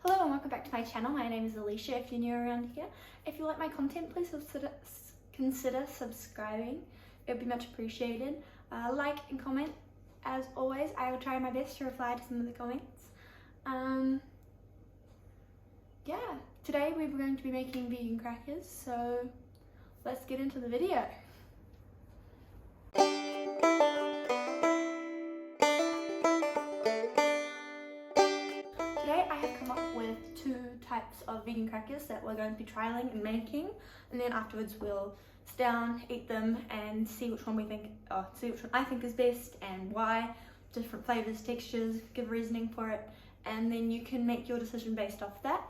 Hello and welcome back to my channel. My name is Alicia if you're new around here. If you like my content, please consider subscribing. It would be much appreciated. Like and comment. As always, I will try my best to reply to some of the comments. Yeah, today we're going to be making vegan crackers, so let's get into the video. Today I have come up with two types of vegan crackers that we're going to be trialing and making, and then afterwards we'll sit down, eat them, and see which one I think is best and why. Different flavors, textures, give reasoning for it, and then you can make your decision based off that.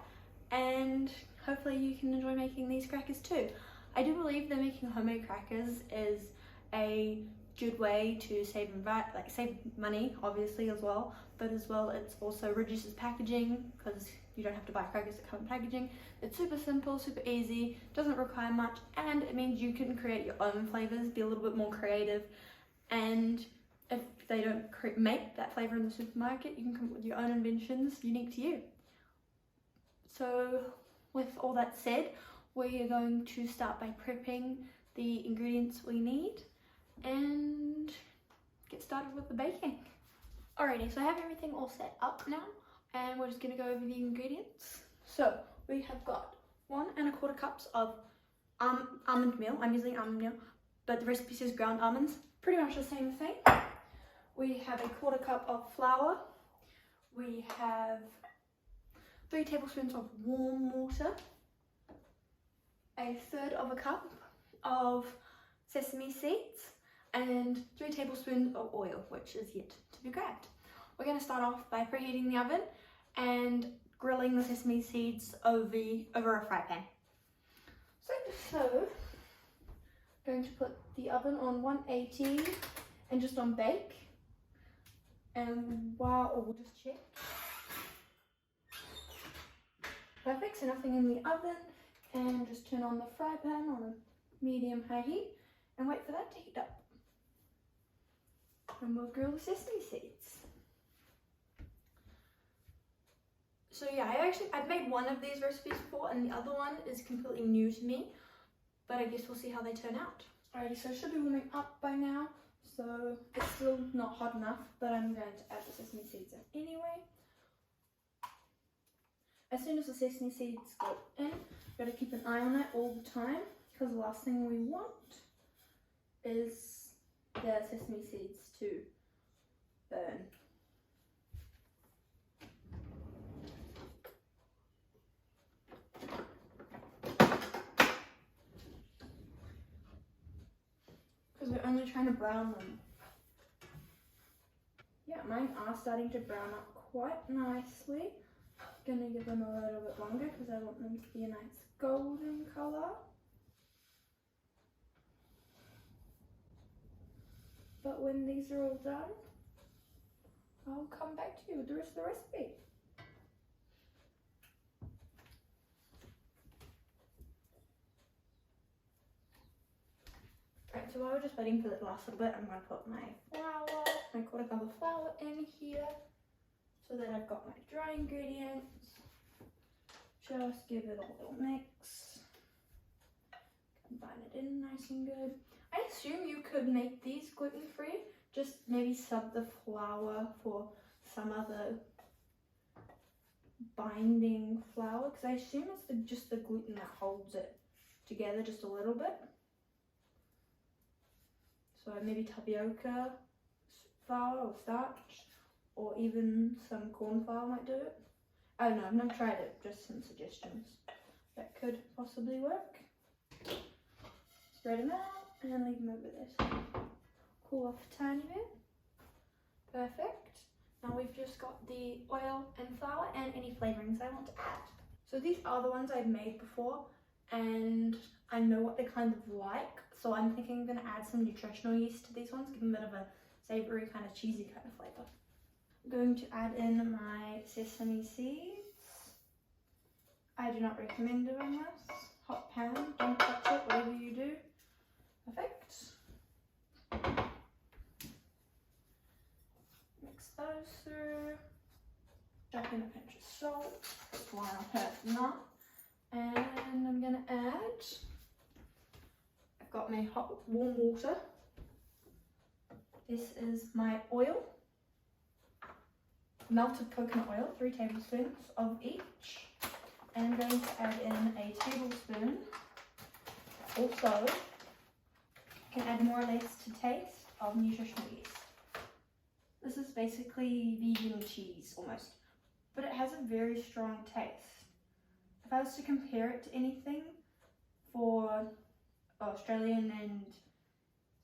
And hopefully you can enjoy making these crackers too. I do believe that making homemade crackers is a good way to save money, obviously, as well, but as well it also reduces packaging because you don't have to buy crackers that come in packaging. It's super simple, super easy, doesn't require much, and it means you can create your own flavors, be a little bit more creative, and if they don't make that flavor in the supermarket, you can come up with your own inventions unique to you. So with all that said, we are going to start by prepping the ingredients we need and get started with the baking. Alrighty, so I have everything all set up now and we're just going to go over the ingredients. So we have got 1 1/4 cups of almond meal. I'm using almond meal, but the recipe says ground almonds, pretty much the same thing. We have 1/4 cup of flour. We have 3 tablespoons of warm water, 1/3 cup of sesame seeds, and 3 tablespoons of oil, which is yet to be grabbed. We're going to start off by preheating the oven and grilling the sesame seeds over a fry pan. So going to put the oven on 180 and just on bake. And we'll just check. Perfect, so nothing in the oven, and just turn on the fry pan on a medium-high heat and wait for that to heat up. And we'll grill the sesame seeds. So yeah, I've made one of these recipes before and the other one is completely new to me, but I guess we'll see how they turn out. Alrighty, so it should be warming up by now, so it's still not hot enough, but I'm going to add the sesame seeds in anyway. As soon as the sesame seeds go in, you've got to keep an eye on it all the time, because the last thing we want is the sesame seeds to burn. Because we're only trying to brown them. Yeah, mine are starting to brown up quite nicely. Gonna give them a little bit longer because I want them to be a nice golden colour. But when these are all done, I'll come back to you with the rest of the recipe. Right, so while we're just waiting for the last little bit, I'm going to put my 1/4 cup of flour in here so that I've got my dry ingredients. Just give it a little mix. Combine it in nice and good. I assume you could make these gluten-free, just maybe sub the flour for some other binding flour, because I assume it's just the gluten that holds it together just a little bit. So maybe tapioca flour or starch, or even some corn flour might do it. I don't know, I've never tried it, just some suggestions that could possibly work. Spread them out and leave them over this. Cool off a tiny bit. Perfect. Now we've just got the oil and flour and any flavourings I want to add. So these are the ones I've made before and I know what they're kind of like. So I'm thinking I'm going to add some nutritional yeast to these ones, give them a bit of a savoury kind of cheesy kind of flavour. I'm going to add in my sesame seeds. I do not recommend doing this. Hot pan, don't touch it, whatever you do. Perfect. Mix those through. Chuck in a pinch of salt, why on earth not? And I'm gonna add, I've got my hot warm water. This is my oil, melted coconut oil, 3 tablespoons of each. And I'm going to add in a tablespoon. Also, you can add more or less to taste of nutritional yeast. This is basically vegan cheese almost, but it has a very strong taste. If I was to compare it to anything for Australian and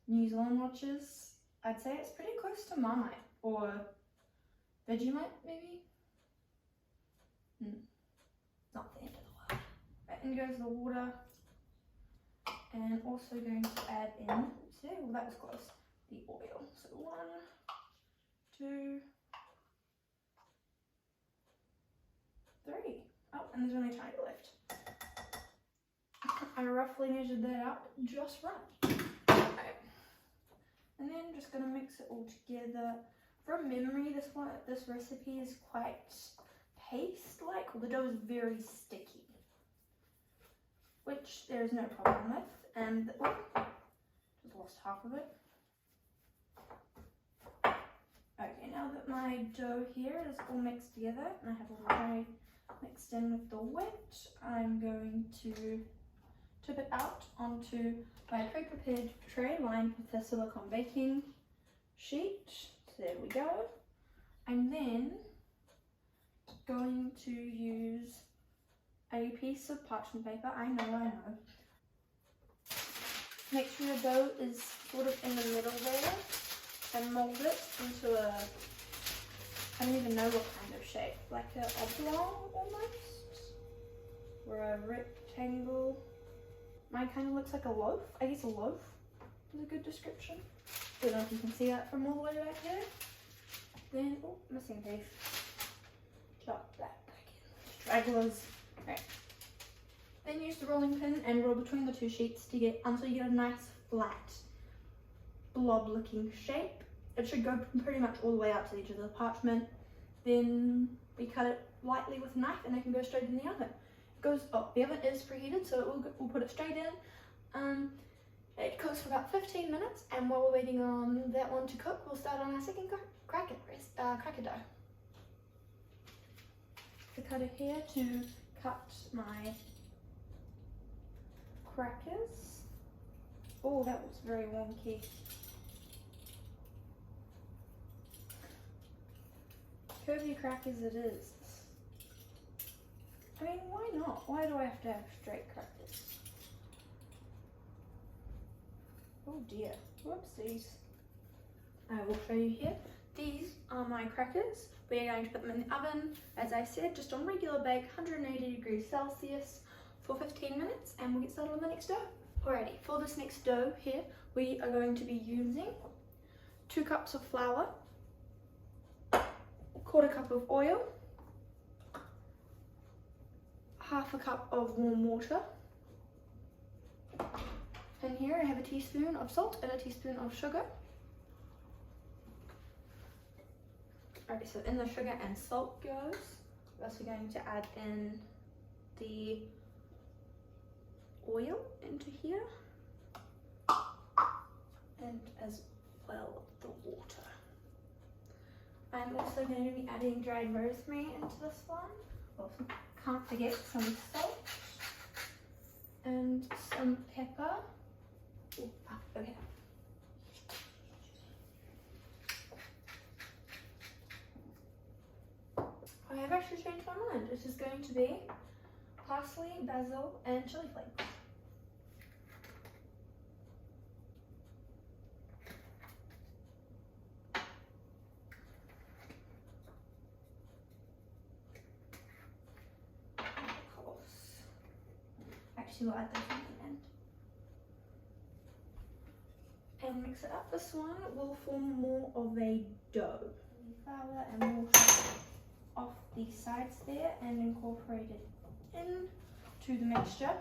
New Zealand watchers, I'd say it's pretty close to Marmite or Vegemite maybe. Not the end of the world. Right, in goes the water, and also going to add in, well that was close, the oil. So 1, 2, 3. Oh, and there's only a tiny left. I roughly measured that out just right. Okay. And then just gonna mix it all together. From memory, this recipe is quite paste-like. The dough is very sticky, which there is no problem with. And just lost half of it. Okay, now that my dough here is all mixed together, and I have all the dough mixed in with the wet, I'm going to tip it out onto my pre-prepared tray lined with a silicone baking sheet. So there we go. I'm then going to use a piece of parchment paper. I know. Make sure your dough is sort of in the middle there, and mold it into a, I don't even know what kind of shape, like an oblong almost, or a rectangle. Mine kind of looks like a loaf. I guess a loaf is a good description. Don't know if you can see that from all the way back there. Then, oh, missing a piece. Drop that back in. Stragglers. Right. Then use the rolling pin and roll between the 2 sheets to get until you get a nice flat blob looking shape. It should go pretty much all the way out to the edge of the parchment. Then we cut it lightly with a knife and it can go straight in the oven. The oven is preheated, so we'll put it straight in. It cooks for about 15 minutes, and while we're waiting on that one to cook, we'll start on our second cracker dough. The cutter here to cut my crackers. Oh, that was very wonky. Curvy crackers it is. I mean, why not? Why do I have to have straight crackers? Oh dear, whoopsies. I will show you here. These are my crackers. We are going to put them in the oven, as I said, just on regular bake, 180 degrees Celsius for 15 minutes, and we'll get started on the next dough. Alrighty, for this next dough here, we are going to be using 2 cups of flour, 1/4 cup of oil, 1/2 cup of warm water, and here I have a teaspoon of salt and a teaspoon of sugar. Okay, so in the sugar and salt goes. We're also going to add in the oil into here, and as well the water. I'm also going to be adding dried rosemary into this one. Also, can't forget some salt and some pepper. Ooh, okay. I have actually changed my mind. It is going to be parsley, basil, and chili flakes. Of course. Actually, we'll add those at the end. And mix it up. This one will form more of a dough. Flour and water off the sides there and incorporate it into the mixture.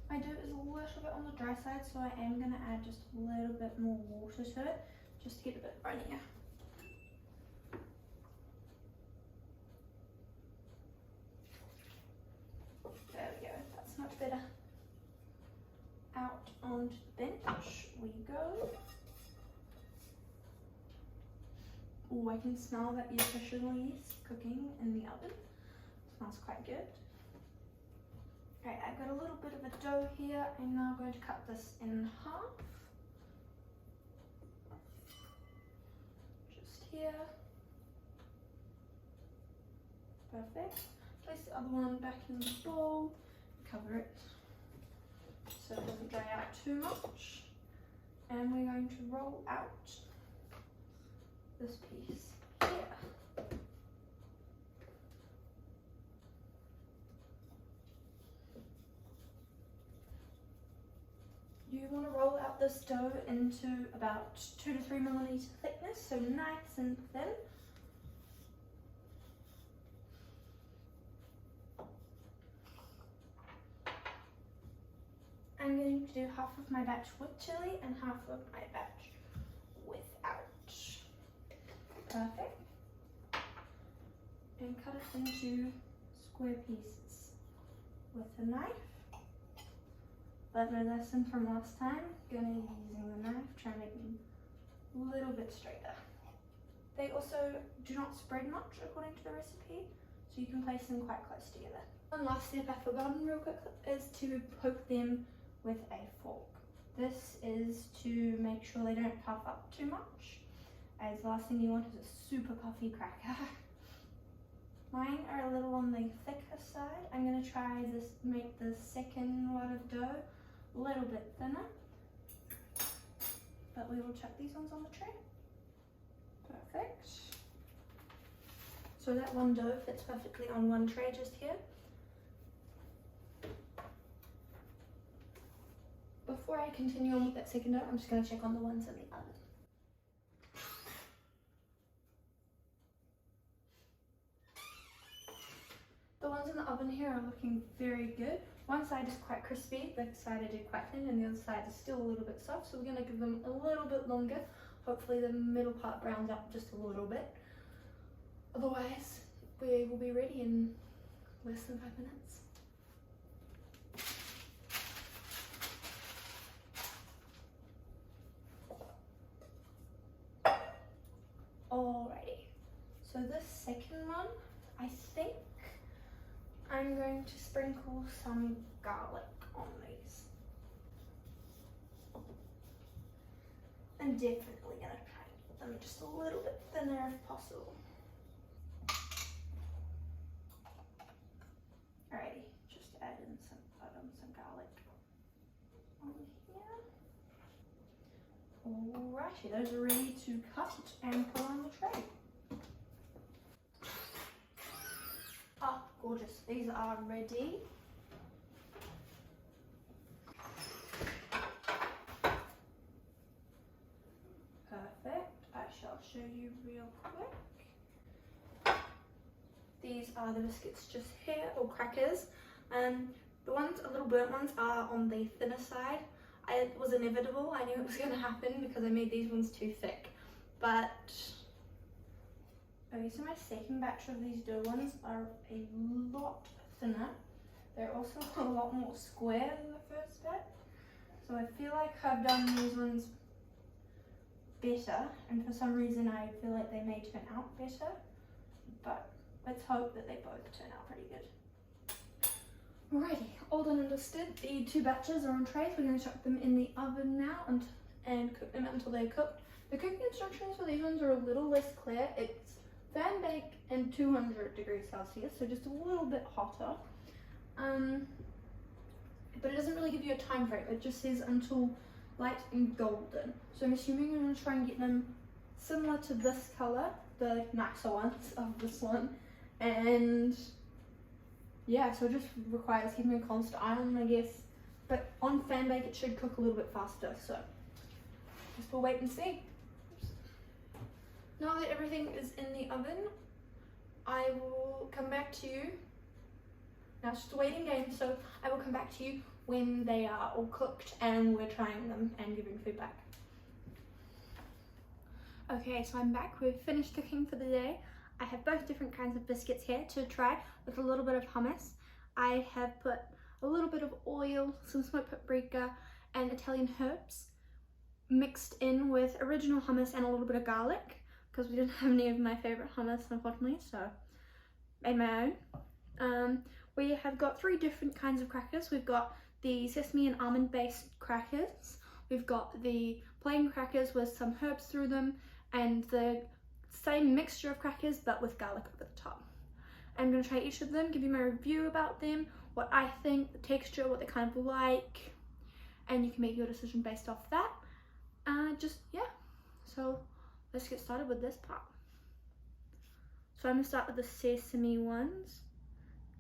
My dough is a little bit on the dry side, so I am going to add just a little bit more water to it, just to get it a bit runnier. onto the bench we go. Oh, I can smell that the officially is cooking in the oven. Smells quite good. Okay, I've got a little bit of a dough here. I'm now going to cut this in half. Just here. Perfect. Place the other one back in the bowl. Cover it so it doesn't dry out too much. And we're going to roll out this piece here. You want to roll out this dough into about 2 to 3 millimeter thickness, so nice and thin. I'm going to do half of my batch with chili and half of my batch without. Perfect. And cut it into square pieces with a knife. But my lesson from last time, gonna be using the knife, try and make them a little bit straighter. They also do not spread much according to the recipe, so you can place them quite close together. One last step I've forgotten real quick is to poke them with a fork. This is to make sure they don't puff up too much, as the last thing you want is a super puffy cracker. Mine are a little on the thicker side. I'm going to try this, make the second lot of dough a little bit thinner, but we will chuck these ones on the tray. Perfect. So that one dough fits perfectly on one tray just here. Before I continue on with that second dough, I'm just going to check on the ones in the oven. The ones in the oven here are looking very good. One side is quite crispy, the side I did quite thin, and the other side is still a little bit soft, so we're going to give them a little bit longer. Hopefully the middle part browns up just a little bit. Otherwise, we will be ready in less than 5 minutes. Alrighty, so this second one, I think I'm going to sprinkle some garlic on these. I'm definitely going to try and get them just a little bit thinner if possible. Alrighty, just add in some garlic on here. Alrighty, those are ready to cut and put on the tray. Ah, gorgeous. These are ready. Perfect. I shall show you real quick. These are the biscuits just here, or crackers. The ones, a little burnt ones, are on the thinner side. It was inevitable. I knew it was going to happen because I made these ones too thick. But okay, so my second batch of these dough ones are a lot thinner. They're also a lot more square than the first batch. So I feel like I've done these ones better, and for some reason I feel like they may turn out better. But let's hope that they both turn out pretty good. Alrighty, all done and dusted. The two batches are on trays. We're going to chuck them in the oven now and cook them until they're cooked. The cooking instructions for these ones are a little less clear. It's fan bake and 200 degrees Celsius, so just a little bit hotter. But it doesn't really give you a time frame. It just says until light and golden. So I'm assuming I'm going to try and get them similar to this colour, the nicer ones of this one. And yeah, so it just requires keeping a constant eye on them, I guess. But on fan bake it should cook a little bit faster, so just we'll wait and see. Now that everything is in the oven, I will come back to you. Now it's just a waiting game, so I will come back to you when they are all cooked and we're trying them and giving feedback. Okay, so I'm back. We've finished cooking for the day. I have both different kinds of biscuits here to try with a little bit of hummus. I have put a little bit of oil, some smoked paprika, and Italian herbs mixed in with original hummus and a little bit of garlic, because we didn't have any of my favourite hummus unfortunately, so made my own. We have got 3 different kinds of crackers. We've got the sesame and almond based crackers, we've got the plain crackers with some herbs through them, and the same mixture of crackers but with garlic over the top. I'm going to try each of them, give you my review about them, what I think, the texture, what they're kind of like, and you can make your decision based off that. Yeah, so let's get started with this part. So I'm going to start with the sesame ones,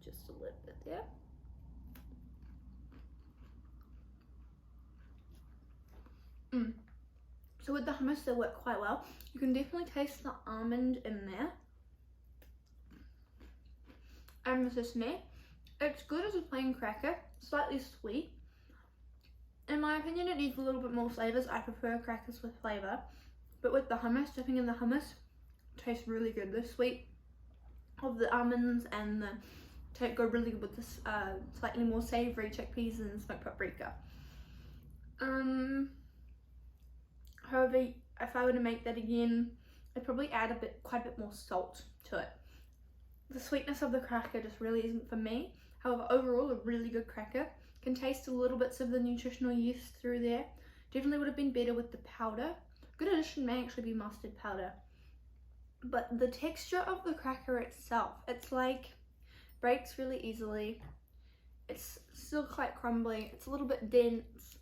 just a little bit there. So with the hummus they work quite well. You can definitely taste the almond in there. And the sesame, it's good as a plain cracker, slightly sweet. In my opinion it needs a little bit more flavours. I prefer crackers with flavour. But with the hummus, dipping in the hummus, it tastes really good. The sweet of the almonds and the go really good with this slightly more savoury chickpeas and smoked paprika. However, if I were to make that again, I'd probably add quite a bit more salt to it. The sweetness of the cracker just really isn't for me. However, overall, a really good cracker. Can taste a little bits of the nutritional yeast through there. Definitely would have been better with the powder. Good addition may actually be mustard powder. But the texture of the cracker itself, it's like breaks really easily. It's still quite crumbly. It's a little bit dense,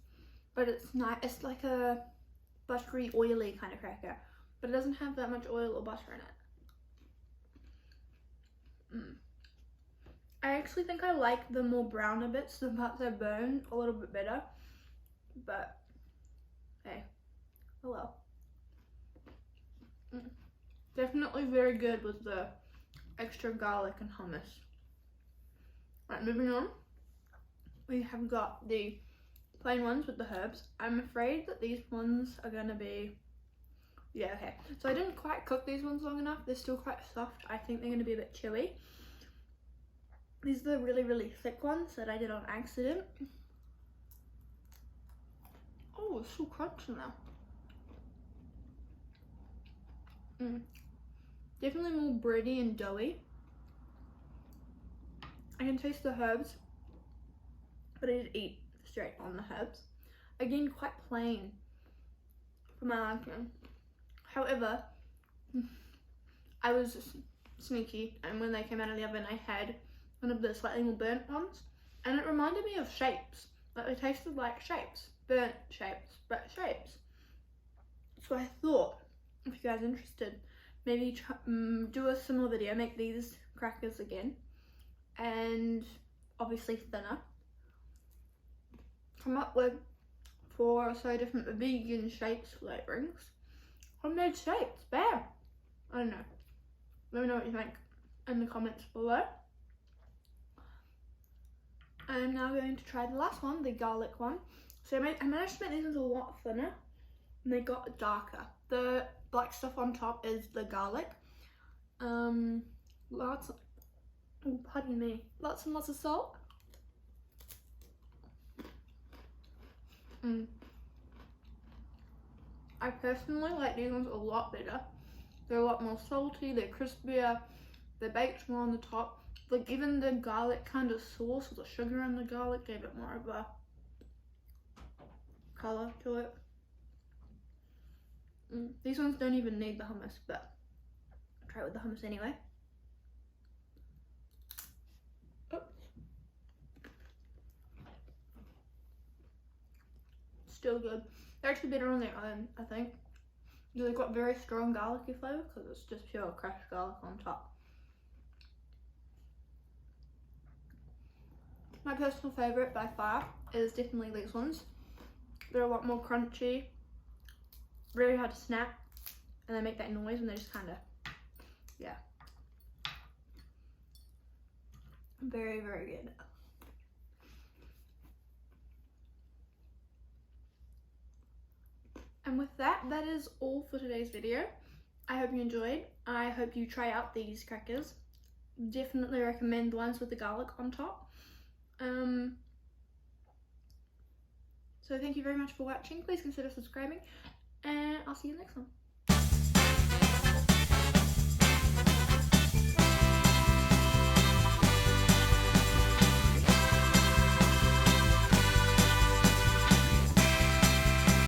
but it's nice. It's like a buttery, oily kind of cracker, but it doesn't have that much oil or butter in it. I actually think I like the more browner bits, the parts that burn, a little bit better, but hey, oh well. Definitely very good with the extra garlic and hummus. Right, moving on. We have got the plain ones with the herbs. I'm afraid that these ones are gonna be, yeah, okay. So I didn't quite cook these ones long enough. They're still quite soft. I think they're gonna be a bit chewy. These are the really, really thick ones that I did on accident. Oh, it's so crunchy now. Definitely more bready and doughy. I can taste the herbs, but I did eat straight on the herbs. Again, quite plain for my liking. However, I was sneaky, and when they came out of the oven I had one of the slightly more burnt ones, and it reminded me of shapes. Like they tasted like shapes, burnt shapes, but shapes. So I thought, if you guys are interested, maybe do a similar video, make these crackers again, and obviously thinner. Come up with 4 or so different vegan shapes flavourings. Homemade shapes, bear. I don't know. Let me know what you think in the comments below. I'm now going to try the last one, the garlic one. So I managed to make these ones a lot thinner, and they got darker. The black stuff on top is the garlic. Lots and lots of salt. I personally like these ones a lot better. They're a lot more salty, they're crispier, they're baked more on the top. Like even the garlic kind of sauce with the sugar and the garlic gave it more of a colour to it. These ones don't even need the hummus, but I'll try it with the hummus anyway. Oops. Still good. They're actually better on their own, I think. They've got very strong garlicky flavour because it's just pure crushed garlic on top. My personal favourite by far is definitely these ones. They're a lot more crunchy, very hard to snap, and they make that noise and they just kind of, yeah. Very, very good. And with that, that is all for today's video. I hope you enjoyed. I hope you try out these crackers. Definitely recommend the ones with the garlic on top. So thank you very much for watching. Please consider subscribing, and I'll see you next one.